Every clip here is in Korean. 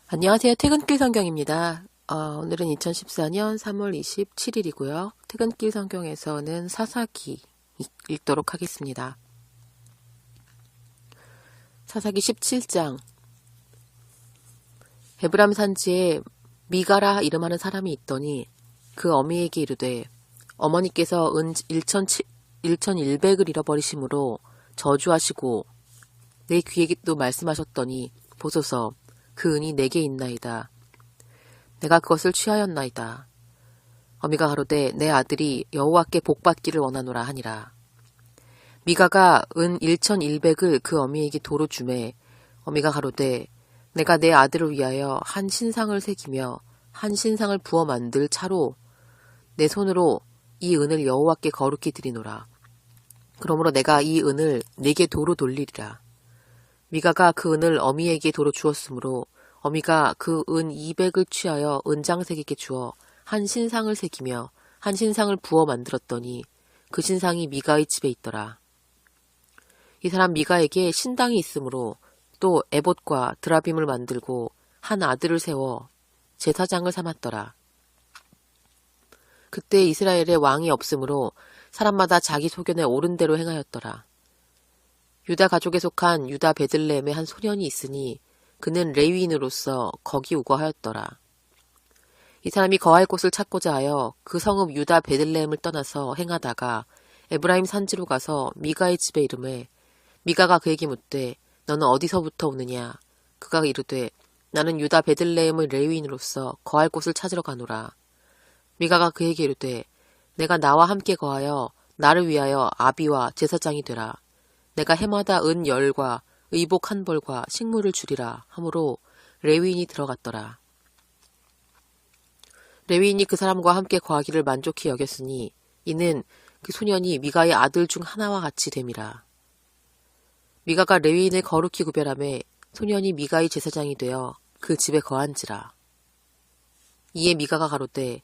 안녕하세요. 퇴근길 성경입니다. 오늘은 2014년 3월 27일이고요. 퇴근길 성경에서는 사사기 읽도록 하겠습니다. 사사기 17장. 에브람 산지에 미가라 이름하는 사람이 있더니 그 어미에게 이르되 어머니께서 은 1,100을 잃어버리심으로 저주하시고 내 귀에게도 말씀하셨더니 보소서 그 은이 내게 있나이다. 내가 그것을 취하였나이다. 어미가 가로되 내 아들이 여호와께 복받기를 원하노라 하니라. 미가가 은 1,100을 그 어미에게 도로 주매 어미가 가로되 내가 내 아들을 위하여 한 신상을 새기며 한 신상을 부어 만들 차로 내 손으로 이 은을 여호와께 거룩히 드리노라. 그러므로 내가 이 은을 내게 도로 돌리리라. 미가가 그 은을 어미에게 도로 주었으므로 어미가 그 은 200을 취하여 은장색에게 주어 한 신상을 새기며 한 신상을 부어 만들었더니 그 신상이 미가의 집에 있더라. 이 사람 미가에게 신당이 있으므로 또 에봇과 드라빔을 만들고 한 아들을 세워 제사장을 삼았더라. 그때 이스라엘에 왕이 없으므로 사람마다 자기 소견에 옳은 대로 행하였더라. 유다 가족에 속한 유다 베들레헴에 한 소년이 있으니 그는 레위인으로서 거기 우거하였더라. 이 사람이 거할 곳을 찾고자 하여 그 성읍 유다 베들레헴을 떠나서 행하다가 에브라임 산지로 가서 미가의 집에 이르매 미가가 그에게 묻되 너는 어디서부터 오느냐? 그가 이르되 나는 유다 베들레헴의 레위인으로서 거할 곳을 찾으러 가노라. 미가가 그에게 이르되 내가 나와 함께 거하여 나를 위하여 아비와 제사장이 되라. 내가 해마다 은 10과 의복 1벌과 식물을 주리라 하므로 레위인이 들어갔더라. 레위인이 그 사람과 함께 거하기를 만족히 여겼으니 이는 그 소년이 미가의 아들 중 하나와 같이 됨이라. 미가가 레위인을 거룩히 구별하매 소년이 미가의 제사장이 되어 그 집에 거한지라. 이에 미가가 가로되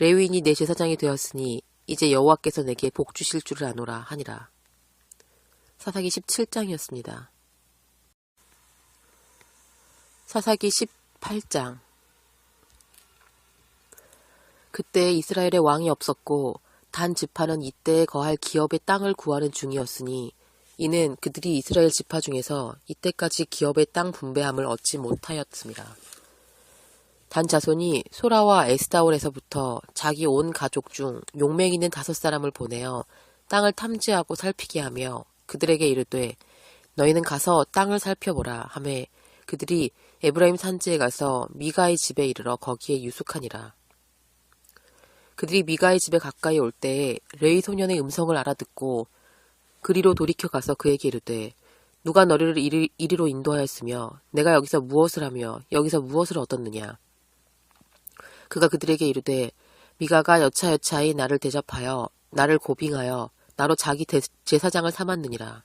레위인이 내 제사장이 되었으니 이제 여호와께서 내게 복 주실 줄을 아노라 하니라. 사사기 17장이었습니다. 사사기 18장. 그때 이스라엘에 왕이 없었고 단 지파는 이때에 거할 기업의 땅을 구하는 중이었으니 이는 그들이 이스라엘 지파 중에서 이때까지 기업의 땅 분배함을 얻지 못하였습니다. 단 자손이 소라와 에스다올에서부터 자기 온 가족 중 용맹 있는 5사람을 보내어 땅을 탐지하고 살피게 하며 그들에게 이르되 너희는 가서 땅을 살펴보라 하매 그들이 에브라임 산지에 가서 미가의 집에 이르러 거기에 유숙하니라. 그들이 미가의 집에 가까이 올 때에 레위 소년의 음성을 알아듣고 그리로 돌이켜 가서 그에게 이르되 누가 너를 이리로 인도하였으며 내가 여기서 무엇을 하며 여기서 무엇을 얻었느냐. 그가 그들에게 이르되 미가가 여차여차히 나를 대접하여 나를 고빙하여 나로 자기 제사장을 삼았느니라.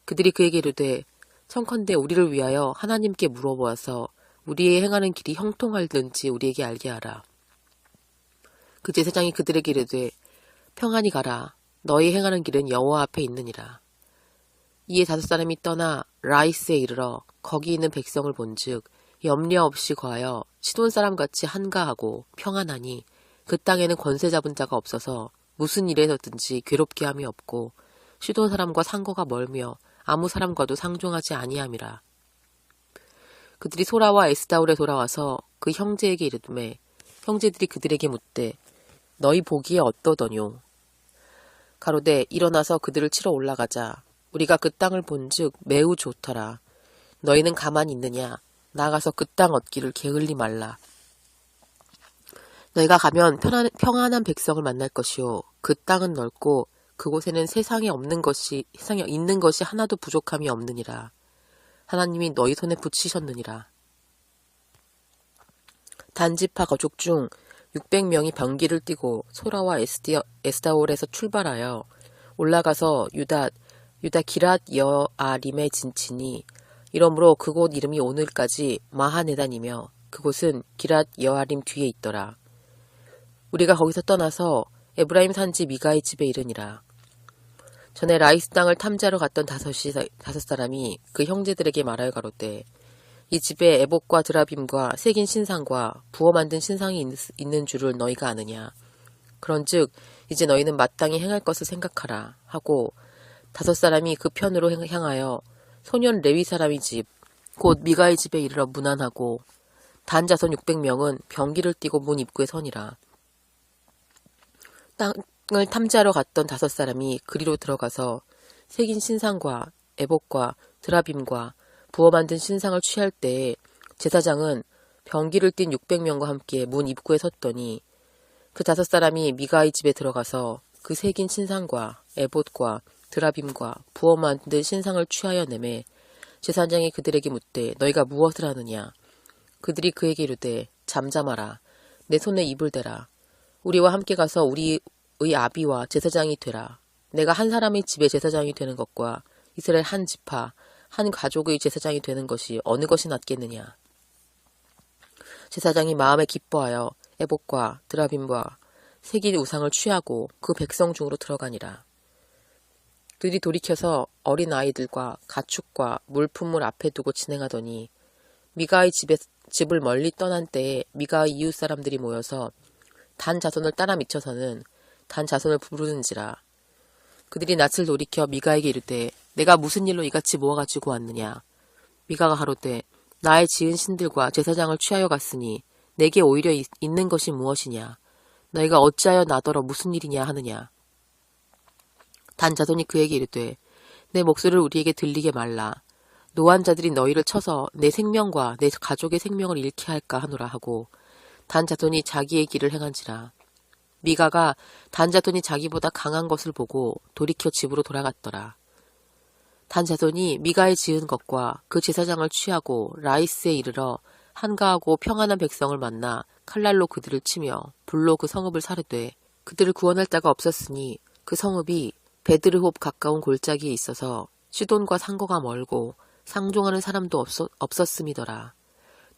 그들이 그에게 이르되 청컨대 우리를 위하여 하나님께 물어보아서 우리의 행하는 길이 형통할는지 우리에게 알게 하라. 그 제사장이 그들에게 이르되 평안히 가라. 너희 행하는 길은 여호와 앞에 있느니라. 이에 5사람이 떠나 라이스에 이르러 거기 있는 백성을 본즉 염려 없이 거하여 시돈 사람같이 한가하고 평안하니 그 땅에는 권세 잡은 자가 없어서 무슨 일에서든지 괴롭게 함이 없고 시돈 사람과 상거가 멀며 아무 사람과도 상종하지 아니함이라. 그들이 소라와 에스다올에 돌아와서 그 형제에게 이르매 형제들이 그들에게 묻되 너희 보기에 어떠더뇨? 가로되 일어나서 그들을 치러 올라가자. 우리가 그 땅을 본즉 매우 좋더라. 너희는 가만히 있느냐? 나가서 그 땅 얻기를 게을리 말라. 너희가 가면 평안한 백성을 만날 것이요 그 땅은 넓고 그곳에는 세상에 있는 것이 하나도 부족함이 없느니라. 하나님이 너희 손에 붙이셨느니라. 단지파 가족 중 600명이 병기를 띠고 소라와 에스다올에서 출발하여 올라가서 유다 기랏 여아림에 진치니 이러므로 그곳 이름이 오늘까지 마하네단이며 그곳은 기랏 여아림 뒤에 있더라. 우리가 거기서 떠나서 에브라임 산지 미가의 집에 이르니라. 전에 라이스 땅을 탐지하러 갔던 5사람이 그 형제들에게 말하여 가로되 이 집에 에봇과 드라빔과 새긴 신상과 부어 만든 신상이 있는 줄을 너희가 아느냐. 그런즉 이제 너희는 마땅히 행할 것을 생각하라 하고 5사람이 그 편으로 향하여 소년 레위 사람의 집 곧 미가의 집에 이르러 문안하고 단 자손 600명은 병기를 띠고 문 입구에 서니라. 땅을 탐지하러 갔던 5사람이 그리로 들어가서 새긴 신상과 에봇과 드라빔과 부어 만든 신상을 취할 때에 제사장은 병기를 띤 600명과 함께 문 입구에 섰더니 그 5사람이 미가의 집에 들어가서 그 새긴 신상과 에봇과 드라빔과 부어 만든 신상을 취하여 내매 제사장이 그들에게 묻되 너희가 무엇을 하느냐. 그들이 그에게 이르되 잠잠하라. 내 손에 입을 대라. 우리와 함께 가서 우리의 아비와 제사장이 되라. 내가 한 사람의 집에 제사장이 되는 것과 이스라엘 한 지파 한 가족의 제사장이 되는 것이 어느 것이 낫겠느냐. 제사장이 마음에 기뻐하여 에봇과 드라빔과 새긴 우상을 취하고 그 백성 중으로 들어가니라. 그들이 돌이켜서 어린 아이들과 가축과 물품을 앞에 두고 진행하더니 미가의 집을 멀리 떠난 때에 미가의 이웃 사람들이 모여서 단 자손을 따라 미쳐서는 단 자손을 부르는지라. 그들이 낯을 돌이켜 미가에게 이르되 내가 무슨 일로 이같이 모아가지고 왔느냐. 미가가 가로되 나의 지은 신들과 제사장을 취하여 갔으니 내게 오히려 있는 것이 무엇이냐. 너희가 어찌하여 나더러 무슨 일이냐 하느냐. 단 자손이 그에게 이르되 내 목소리를 우리에게 들리게 말라. 노한 자들이 너희를 쳐서 내 생명과 내 가족의 생명을 잃게 할까 하노라 하고 단 자손이 자기의 길을 행한지라. 미가가 단 자손이 자기보다 강한 것을 보고 돌이켜 집으로 돌아갔더라. 단 자손이 미가의 지은 것과 그 제사장을 취하고 라이스에 이르러 한가하고 평안한 백성을 만나 칼날로 그들을 치며 불로 그 성읍을 사르되 그들을 구원할 자가 없었으니 그 성읍이 베드르홉 가까운 골짜기에 있어서 시돈과 상거가 멀고 상종하는 사람도 없었음이더라.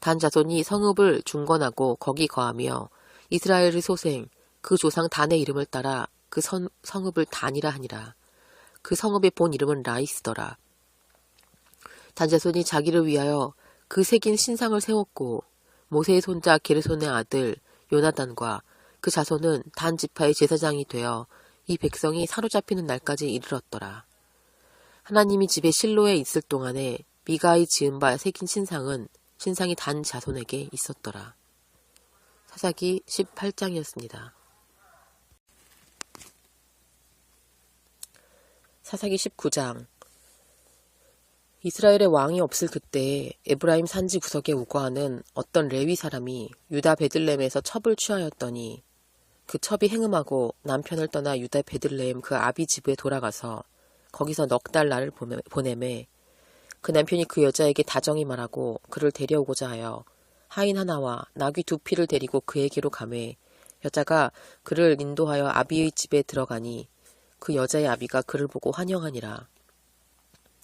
단 자손이 성읍을 중건하고 거기 거하며 이스라엘의 소생 그 조상 단의 이름을 따라 그 성읍을 단이라 하니라. 그 성읍의 본 이름은 라이스더라. 단 자손이 자기를 위하여 그 새긴 신상을 세웠고 모세의 손자 게르손의 아들 요나단과 그 자손은 단 지파의 제사장이 되어 이 백성이 사로잡히는 날까지 이르렀더라. 하나님이 집에 실로에 있을 동안에 미가의 지은 바 새긴 신상이 단 자손에게 있었더라. 사사기 18장이었습니다. 사사기 19장. 이스라엘의 왕이 없을 그때에 에브라임 산지 구석에 우거하는 어떤 레위 사람이 유다 베들레헴에서 첩을 취하였더니 그 첩이 행음하고 남편을 떠나 유다 베들레헴 그 아비 집에 돌아가서 거기서 넉 달 날을 보내매 그 남편이 그 여자에게 다정히 말하고 그를 데려오고자 하여 하인 하나와 나귀 2피를 데리고 그에게로 가매 여자가 그를 인도하여 아비의 집에 들어가니 그 여자의 아비가 그를 보고 환영하니라.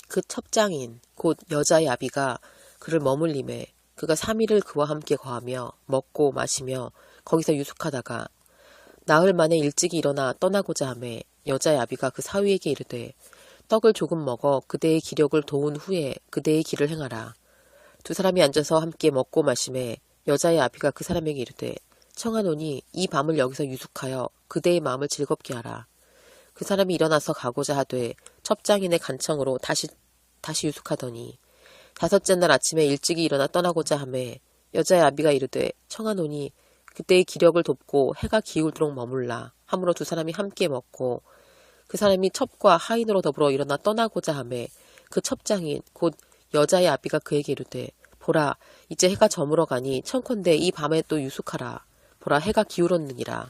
그 첩장인 곧 여자의 아비가 그를 머물림에 그가 3일을 그와 함께 거하며 먹고 마시며 거기서 유숙하다가 나흘 만에 일찍이 일어나 떠나고자 하매 여자의 아비가 그 사위에게 이르되 떡을 조금 먹어 그대의 기력을 도운 후에 그대의 길을 행하라. 2사람이 앉아서 함께 먹고 마시매 여자의 아비가 그 사람에게 이르되 청하노니 이 밤을 여기서 유숙하여 그대의 마음을 즐겁게 하라. 그 사람이 일어나서 가고자 하되 첩장인의 간청으로 다시 유숙하더니 5째 날 아침에 일찍이 일어나 떠나고자 하매 여자의 아비가 이르되 청하노니 그때의 기력을 돕고 해가 기울도록 머물라. 하므로 2사람이 함께 먹고 그 사람이 첩과 하인으로 더불어 일어나 떠나고자 하매 그 첩장인 곧 여자의 아비가 그에게 이르되 보라 이제 해가 저물어 가니 청컨대 이 밤에 또 유숙하라. 보라 해가 기울었느니라.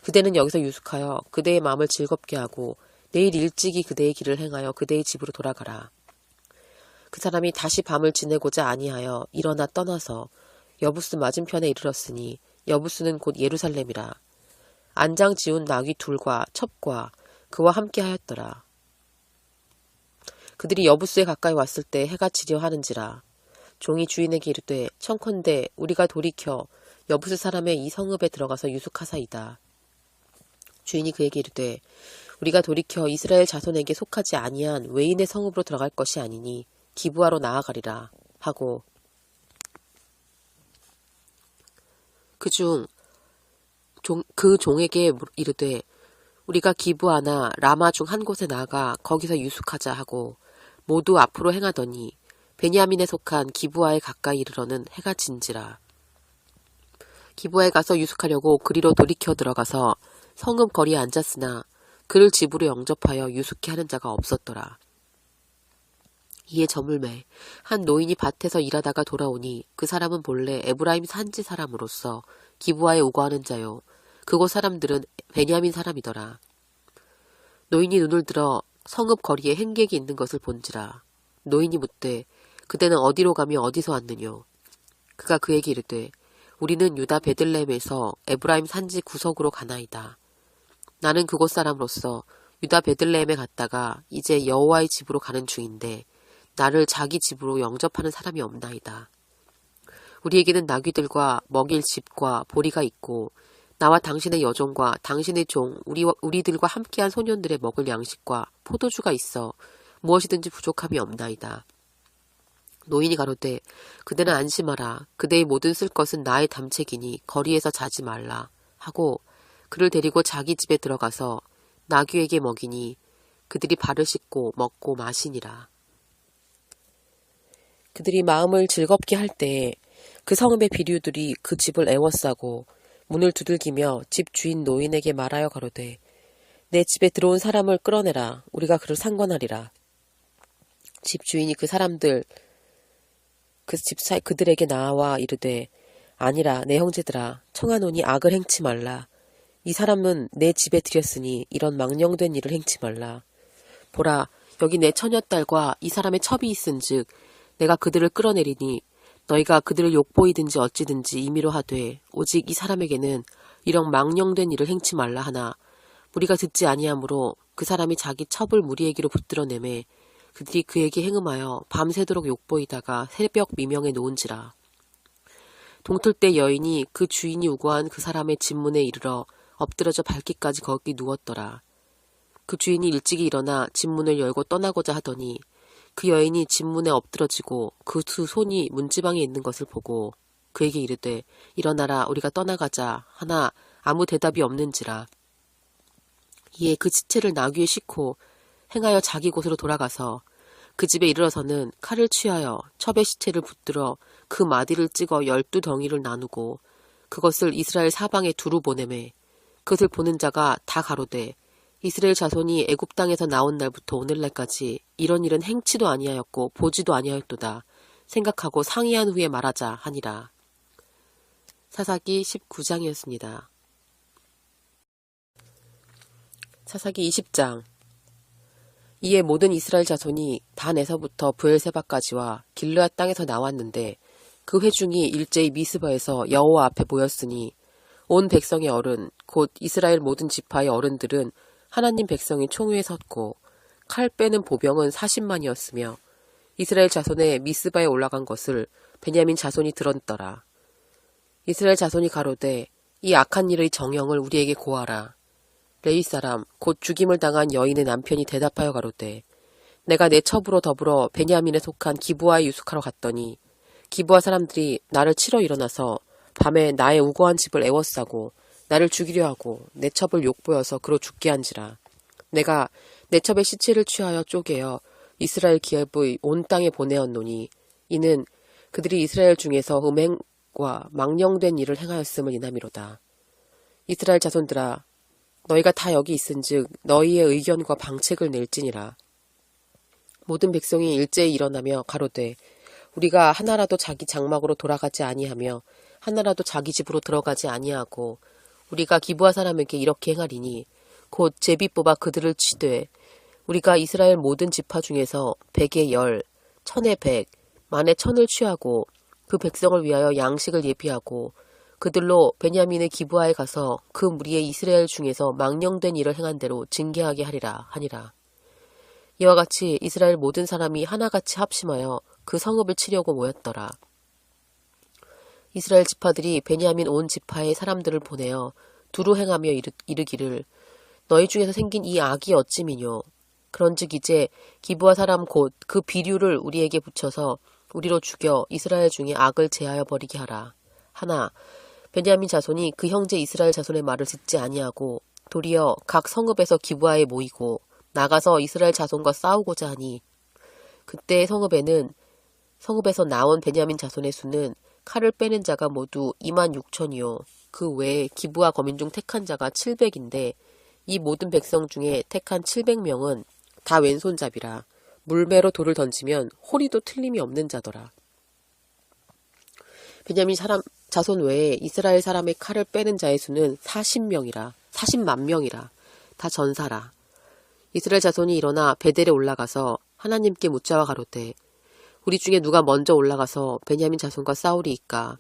그대는 여기서 유숙하여 그대의 마음을 즐겁게 하고 내일 일찍이 그대의 길을 행하여 그대의 집으로 돌아가라. 그 사람이 다시 밤을 지내고자 아니하여 일어나 떠나서 여부스 맞은편에 이르렀으니 여부스는 곧 예루살렘이라. 안장 지운 나귀 2과 첩과 그와 함께 하였더라. 그들이 여부스에 가까이 왔을 때 해가 지려 하는지라. 종이 주인에게 이르되 청컨대 우리가 돌이켜 여부스 사람의 이 성읍에 들어가서 유숙하사이다. 주인이 그에게 이르되 우리가 돌이켜 이스라엘 자손에게 속하지 아니한 외인의 성읍으로 들어갈 것이 아니니 기브아로 나아가리라 하고 그 종에게 이르되 우리가 기브아나 라마 중 한 곳에 나가 거기서 유숙하자 하고 모두 앞으로 행하더니 베냐민에 속한 기브아에 가까이 이르러는 해가 진지라. 기브아에 가서 유숙하려고 그리로 돌이켜 들어가서 성읍 거리에 앉았으나 그를 집으로 영접하여 유숙케 하는 자가 없었더라. 이에 저물매 한 노인이 밭에서 일하다가 돌아오니 그 사람은 본래 에브라임 산지 사람으로서 기브아에 우거하는 자요 그곳 사람들은 베냐민 사람이더라. 노인이 눈을 들어 성읍 거리에 행객이 있는 것을 본지라. 노인이 묻되 그대는 어디로 가며 어디서 왔느뇨? 그가 그에게 이르되 우리는 유다 베들레헴에서 에브라임 산지 구석으로 가나이다. 나는 그곳 사람으로서 유다 베들레헴에 갔다가 이제 여호와의 집으로 가는 중인데 나를 자기 집으로 영접하는 사람이 없나이다. 우리에게는 나귀들과 먹일 집과 보리가 있고 나와 당신의 여종과 당신의 종 우리들과 함께한 소년들의 먹을 양식과 포도주가 있어 무엇이든지 부족함이 없나이다. 노인이 가로되 그대는 안심하라. 그대의 모든 쓸 것은 나의 담책이니 거리에서 자지 말라 하고 그를 데리고 자기 집에 들어가서 나귀에게 먹이니 그들이 발을 씻고 먹고 마시니라. 그들이 마음을 즐겁게 할 때에 그 성읍의 비류들이 그 집을 애워싸고 문을 두들기며 집 주인 노인에게 말하여 가로되 내 집에 들어온 사람을 끌어내라. 우리가 그를 상관하리라. 집 주인이 그들에게 나와 이르되 아니라 내 형제들아 청하노니 악을 행치 말라. 이 사람은 내 집에 들였으니 이런 망령된 일을 행치 말라. 보라 여기 내 처녀딸과 이 사람의 첩이 있은즉 내가 그들을 끌어내리니 너희가 그들을 욕보이든지 어찌든지 임의로 하되 오직 이 사람에게는 이런 망령된 일을 행치 말라 하나 우리가 듣지 아니하므로 그 사람이 자기 첩을 무리에게로 붙들어내매 그들이 그에게 행음하여 밤새도록 욕보이다가 새벽 미명에 놓은지라. 동틀 때 여인이 그 주인이 우거한 그 사람의 집문에 이르러 엎드러져 밟기까지 거기 누웠더라. 그 주인이 일찍이 일어나 집문을 열고 떠나고자 하더니 그 여인이 집문에 엎드러지고 그 두 손이 문지방에 있는 것을 보고 그에게 이르되 일어나라 우리가 떠나가자 하나 아무 대답이 없는지라. 이에 그 시체를 나귀에 싣고 행하여 자기 곳으로 돌아가서 그 집에 이르러서는 칼을 취하여 첩의 시체를 붙들어 그 마디를 찍어 12덩이를 나누고 그것을 이스라엘 사방에 두루 보내매 그것을 보는 자가 다 가로되 이스라엘 자손이 애굽 땅에서 나온 날부터 오늘날까지 이런 일은 행치도 아니하였고 보지도 아니하였도다. 생각하고 상의한 후에 말하자 하니라. 사사기 19장이었습니다. 사사기 20장. 이에 모든 이스라엘 자손이 단에서부터 브엘세바까지와 길르앗 땅에서 나왔는데 그 회중이 일제히 미스바에서 여호와 앞에 모였으니 온 백성의 어른 곧 이스라엘 모든 지파의 어른들은 하나님 백성이 총회에 섰고 칼 빼는 보병은 40만이었으며 이스라엘 자손의 미스바에 올라간 것을 베냐민 자손이 들었더라. 이스라엘 자손이 가로되 이 악한 일의 정형을 우리에게 고하라. 레위 사람 곧 죽임을 당한 여인의 남편이 대답하여 가로되 내가 내 첩으로 더불어 베냐민에 속한 기브아에 유숙하러 갔더니 기브아 사람들이 나를 치러 일어나서 밤에 나의 우거한 집을 애워싸고 나를 죽이려 하고 내 첩을 욕보여서 그로 죽게 한지라. 내가 내 첩의 시체를 취하여 쪼개어 이스라엘 기업의 온 땅에 보내었노니 이는 그들이 이스라엘 중에서 음행과 망령된 일을 행하였음을 인함이로다. 이스라엘 자손들아 너희가 다 여기 있은즉 너희의 의견과 방책을 낼지니라. 모든 백성이 일제히 일어나며 가로되 우리가 하나라도 자기 장막으로 돌아가지 아니하며 하나라도 자기 집으로 들어가지 아니하고 우리가 기브아 사람에게 이렇게 행하리니 곧 제비 뽑아 그들을 치되 우리가 이스라엘 모든 지파 중에서 100에 10, 1000에 100, 만에 1000을 취하고 그 백성을 위하여 양식을 예비하고 그들로 베냐민의 기브아에 가서 그 무리의 이스라엘 중에서 망령된 일을 행한 대로 징계하게 하리라 하니라. 이와 같이 이스라엘 모든 사람이 하나같이 합심하여 그 성읍을 치려고 모였더라. 이스라엘 지파들이 베냐민 온 지파의 사람들을 보내어 두루 행하며 이르기를 너희 중에서 생긴 이 악이 어찌미뇨. 그런즉 이제 기브아 사람 곧 그 비류를 우리에게 붙여서 우리로 죽여 이스라엘 중에 악을 제하여 버리게 하라. 하나 베냐민 자손이 그 형제 이스라엘 자손의 말을 듣지 아니하고 도리어 각 성읍에서 기브아에 모이고 나가서 이스라엘 자손과 싸우고자 하니 그때 성읍에서 나온 베냐민 자손의 수는 칼을 빼는 자가 모두 26,000이요. 그 외에 기브아 거민 중 택한 자가 700인데 이 모든 백성 중에 택한 700명은 다 왼손잡이라 물매로 돌을 던지면 호리도 틀림이 없는 자더라. 베냐민 자손 외에 이스라엘 사람의 칼을 빼는 자의 수는 40만 명이라 다 전사라. 이스라엘 자손이 일어나 베델에 올라가서 하나님께 묻자와 가로되 우리 중에 누가 먼저 올라가서 베냐민 자손과 싸우리이까.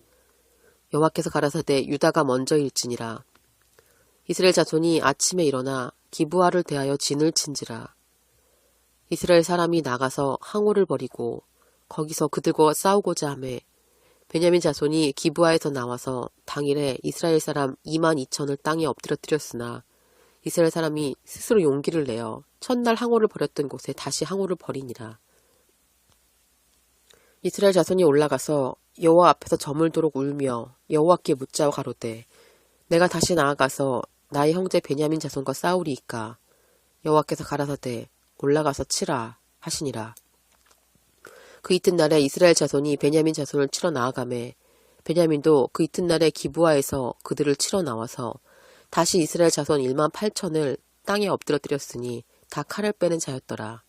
여호와께서 가라사대 유다가 먼저일지니라. 이스라엘 자손이 아침에 일어나 기브아를 대하여 진을 친지라. 이스라엘 사람이 나가서 항오를 벌이고 거기서 그들과 싸우고자 하매 베냐민 자손이 기브아에서 나와서 당일에 이스라엘 사람 22,000을 땅에 엎드려뜨렸으나 이스라엘 사람이 스스로 용기를 내어 첫날 항오를 벌였던 곳에 다시 항오를 벌이니라. 이스라엘 자손이 올라가서 여호와 앞에서 저물도록 울며 여호와께 묻자와 가로되 내가 다시 나아가서 나의 형제 베냐민 자손과 싸우리이까. 여호와께서 가라사대 올라가서 치라 하시니라. 그 이튿날에 이스라엘 자손이 베냐민 자손을 치러 나아가매 베냐민도 그 이튿날에 기브아에서 그들을 치러 나와서 다시 이스라엘 자손 18,000을 땅에 엎드러뜨렸으니 다 칼을 빼는 자였더라.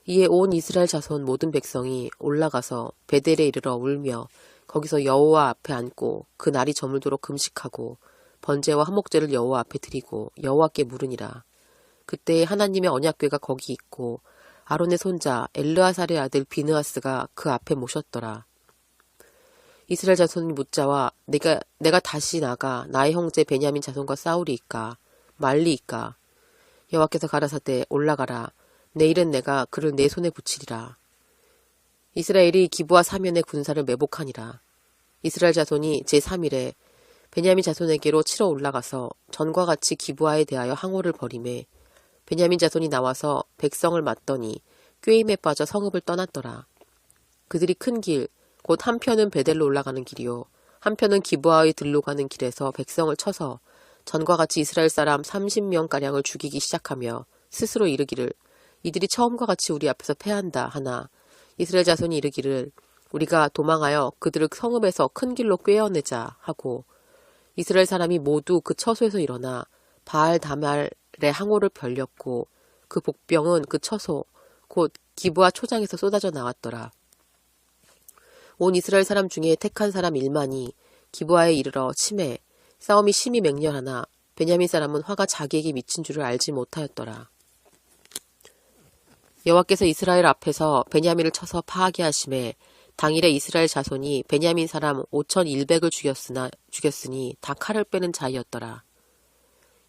이에 온 이스라엘 자손 모든 백성이 올라가서 베델에 이르러 울며 거기서 여호와 앞에 앉고 그 날이 저물도록 금식하고 번제와 화목제를 여호와 앞에 드리고 여호와께 물으니라. 그때 하나님의 언약궤가 거기 있고 아론의 손자 엘르아살의 아들 비느하스가 그 앞에 모셨더라. 이스라엘 자손이 묻자와 내가 다시 나가 나의 형제 베냐민 자손과 싸우리이까 말리이까. 여호와께서 가라사대 올라가라. 내일은 내가 그를 내 손에 붙이리라. 이스라엘이 기브아 사면의 군사를 매복하니라. 이스라엘 자손이 제3일에 베냐민 자손에게로 치러 올라가서 전과 같이 기브아에 대하여 항오를 벌이매 베냐민 자손이 나와서 백성을 맞더니 꾀임에 빠져 성읍을 떠났더라. 그들이 큰 길, 곧 한편은 베델로 올라가는 길이요 한편은 기브아의 들로 가는 길에서 백성을 쳐서 전과 같이 이스라엘 사람 30명가량을 죽이기 시작하며 스스로 이르기를 이들이 처음과 같이 우리 앞에서 패한다 하나 이스라엘 자손이 이르기를 우리가 도망하여 그들을 성읍에서 큰 길로 꿰어내자 하고 이스라엘 사람이 모두 그 처소에서 일어나 바알 다말의 항오를 벌렸고 그 복병은 그 처소 곧 기브아 초장에서 쏟아져 나왔더라. 온 이스라엘 사람 중에 택한 사람 1만이 기브아에 이르러 치매 싸움이 심히 맹렬하나 베냐민 사람은 화가 자기에게 미친 줄을 알지 못하였더라. 여호와께서 이스라엘 앞에서 베냐민을 쳐서 파하게 하심에 당일에 이스라엘 자손이 베냐민 사람 5,100을 죽였으니 다 칼을 빼는 자이었더라.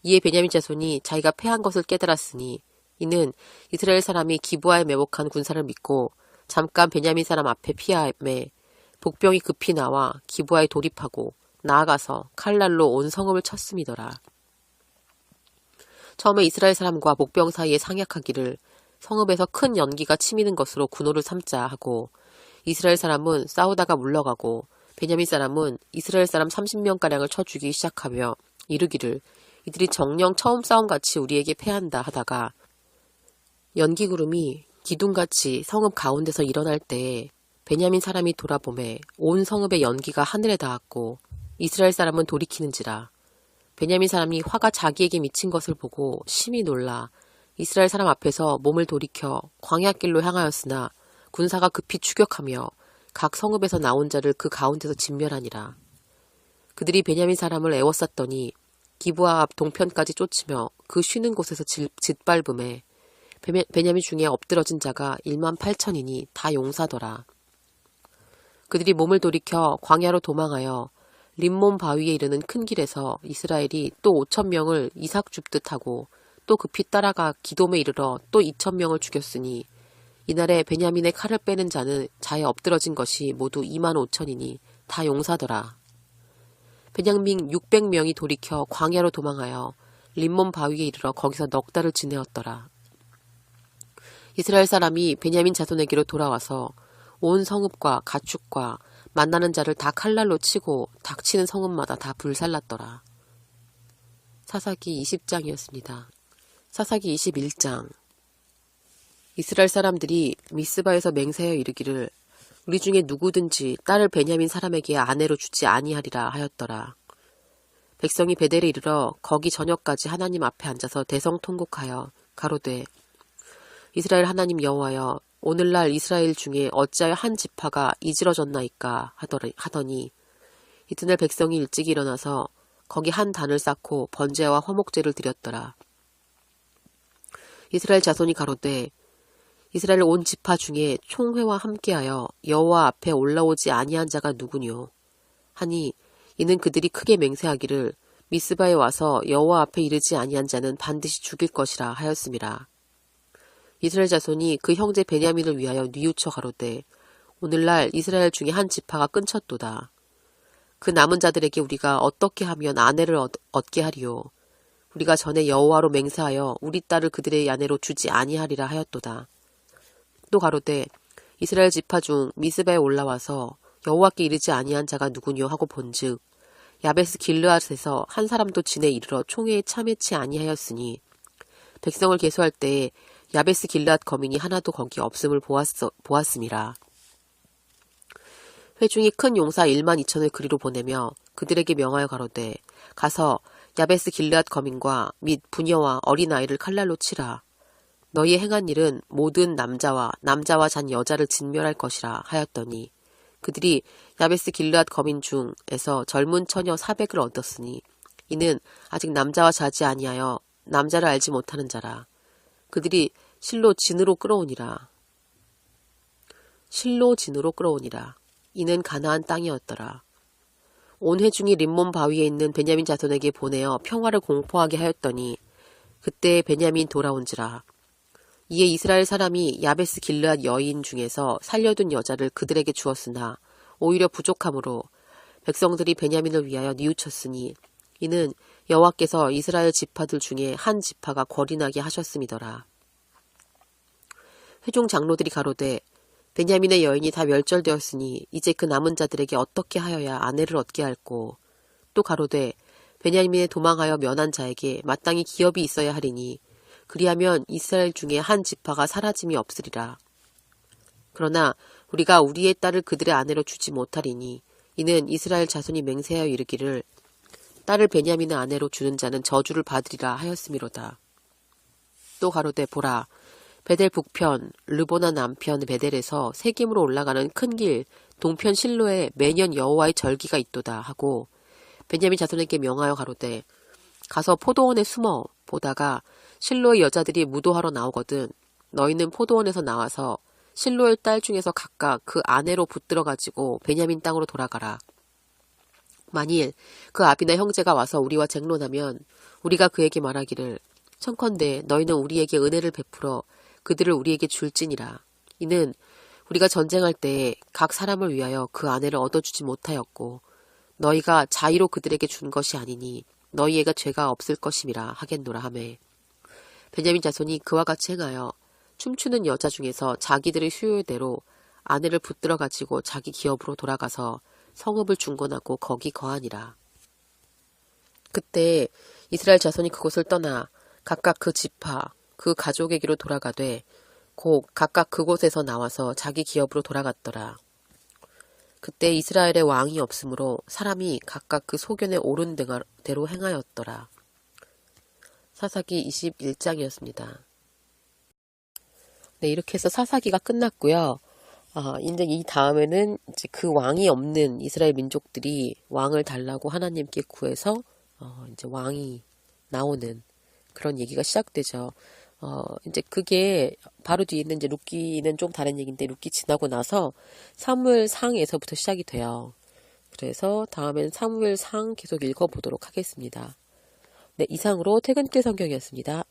이에 베냐민 자손이 자기가 패한 것을 깨달았으니 이는 이스라엘 사람이 기브아에 매복한 군사를 믿고 잠깐 베냐민 사람 앞에 피하매 복병이 급히 나와 기브아에 돌입하고 나아가서 칼날로 온 성읍을 쳤음이더라. 처음에 이스라엘 사람과 복병 사이에 상약하기를 성읍에서 큰 연기가 치미는 것으로 군호를 삼자 하고 이스라엘 사람은 싸우다가 물러가고 베냐민 사람은 이스라엘 사람 30명가량을 쳐 죽이기 시작하며 이르기를 이들이 정녕 처음 싸움같이 우리에게 패한다 하다가 연기구름이 기둥같이 성읍 가운데서 일어날 때에 베냐민 사람이 돌아보매 온 성읍의 연기가 하늘에 닿았고 이스라엘 사람은 돌이키는지라. 베냐민 사람이 화가 자기에게 미친 것을 보고 심히 놀라 이스라엘 사람 앞에서 몸을 돌이켜 광야길로 향하였으나 군사가 급히 추격하며 각 성읍에서 나온 자를 그 가운데서 진멸하니라. 그들이 베냐민 사람을 애워쌌더니 기브아 앞 동편까지 쫓으며 그 쉬는 곳에서 짓밟음에 베냐민 중에 엎드러진 자가 18,000이니 다 용사더라. 그들이 몸을 돌이켜 광야로 도망하여 림몬 바위에 이르는 큰 길에서 이스라엘이 또 5,000명을 이삭 줍듯 하고 또 급히 따라가 기돔에 이르러 또 2,000명을 죽였으니 이날에 베냐민의 칼을 빼는 자는 자에 엎드러진 것이 모두 25,000이니 다 용사더라. 베냐민 600명이 돌이켜 광야로 도망하여 림몬 바위에 이르러 거기서 넉 달을 지내었더라. 이스라엘 사람이 베냐민 자손에게로 돌아와서 온 성읍과 가축과 만나는 자를 다 칼날로 치고 닥치는 성읍마다 다 불살랐더라. 사사기 20장이었습니다. 사사기 21장. 이스라엘 사람들이 미스바에서 맹세하여 이르기를 우리 중에 누구든지 딸을 베냐민 사람에게 아내로 주지 아니하리라 하였더라. 백성이 베델에 이르러 거기 저녁까지 하나님 앞에 앉아서 대성통곡하여 가로되 이스라엘 하나님 여호와여 오늘날 이스라엘 중에 어찌하여 한 지파가 이지러졌나이까 하더니 이튿날 백성이 일찍 일어나서 거기 한 단을 쌓고 번제와 화목제를 드렸더라. 이스라엘 자손이 가로되 이스라엘 온 지파 중에 총회와 함께하여 여호와 앞에 올라오지 아니한 자가 누구뇨 하니 이는 그들이 크게 맹세하기를 미스바에 와서 여호와 앞에 이르지 아니한 자는 반드시 죽일 것이라 하였음이라. 이스라엘 자손이 그 형제 베냐민을 위하여 뉘우쳐 가로되 오늘날 이스라엘 중에 한 지파가 끊쳤도다. 그 남은 자들에게 우리가 어떻게 하면 아내를 얻게 하리요. 우리가 전에 여호와로 맹세하여 우리 딸을 그들의 아내로 주지 아니하리라 하였도다. 또 가로되 이스라엘 지파 중 미스바에 올라와서 여호와께 이르지 아니한 자가 누구뇨 하고 본즉 야베스 길르앗에서 한 사람도 진에 이르러 총회에 참여치 아니하였으니 백성을 계수할 때에 야베스 길르앗 거민이 하나도 거기 없음을 보았음이라. 회중이 큰 용사 1만 2천을 그리로 보내며 그들에게 명하여 가로되 가서 야베스 길르앗 거민과 및 부녀와 어린아이를 칼날로 치라. 너희의 행한 일은 모든 남자와 잔 여자를 진멸할 것이라 하였더니 그들이 야베스 길르앗 거민 중에서 젊은 처녀 400을 얻었으니 이는 아직 남자와 자지 아니하여 남자를 알지 못하는 자라. 그들이 실로 진으로 끌어오니라. 이는 가나안 땅이었더라. 온 회중이 림몬 바위에 있는 베냐민 자손에게 보내어 평화를 공포하게 하였더니 그때 베냐민 돌아온지라. 이에 이스라엘 사람이 야베스 길르앗 여인 중에서 살려둔 여자를 그들에게 주었으나 오히려 부족함으로 백성들이 베냐민을 위하여 뉘우쳤으니 이는 여호와께서 이스라엘 지파들 중에 한 지파가 거린하게 하셨음이더라. 회중 장로들이 가로되 베냐민의 여인이 다 멸절되었으니 이제 그 남은 자들에게 어떻게 하여야 아내를 얻게 할꼬. 또 가로되 베냐민에 도망하여 면한 자에게 마땅히 기업이 있어야 하리니 그리하면 이스라엘 중에 한 지파가 사라짐이 없으리라. 그러나 우리가 우리의 딸을 그들의 아내로 주지 못하리니 이는 이스라엘 자손이 맹세하여 이르기를 딸을 베냐민의 아내로 주는 자는 저주를 받으리라 하였음이로다. 또 가로되 보라 베델 북편 르보나 남편 베델에서 세겜으로 올라가는 큰 길 동편 실로에 매년 여호와의 절기가 있도다 하고 베냐민 자손에게 명하여 가로되 가서 포도원에 숨어 보다가 실로의 여자들이 무도하러 나오거든 너희는 포도원에서 나와서 실로의 딸 중에서 각각 그 아내로 붙들어 가지고 베냐민 땅으로 돌아가라. 만일 그 아비나 형제가 와서 우리와 쟁론하면 우리가 그에게 말하기를 청컨대 너희는 우리에게 은혜를 베풀어 그들을 우리에게 줄지니라. 이는 우리가 전쟁할 때에 각 사람을 위하여 그 아내를 얻어주지 못하였고 너희가 자의로 그들에게 준 것이 아니니 너희에게 죄가 없을 것임이라 하겠노라 하매 베냐민 자손이 그와 같이 행하여 춤추는 여자 중에서 자기들의 수요대로 아내를 붙들어 가지고 자기 기업으로 돌아가서 성읍을 중건하고 거기 거하니라. 그때 이스라엘 자손이 그곳을 떠나 각각 그 지파 그 가족에게로 돌아가되 곧 각각 그곳에서 나와서 자기 기업으로 돌아갔더라. 그때 이스라엘의 왕이 없으므로 사람이 각각 그 소견에 옳은 대로 행하였더라. 사사기 21장이었습니다. 네, 이렇게 해서 사사기가 끝났고요. 이제 이 다음에는 이제 그 왕이 없는 이스라엘 민족들이 왕을 달라고 하나님께 구해서 이제 왕이 나오는 그런 얘기가 시작되죠. 이제 그게 바로 뒤에 있는 이제 룻기는 좀 다른 얘기인데 룻기 지나고 나서 사무엘상에서부터 시작이 돼요. 그래서 다음엔 사무엘상 계속 읽어보도록 하겠습니다. 네, 이상으로 퇴근길 성경이었습니다.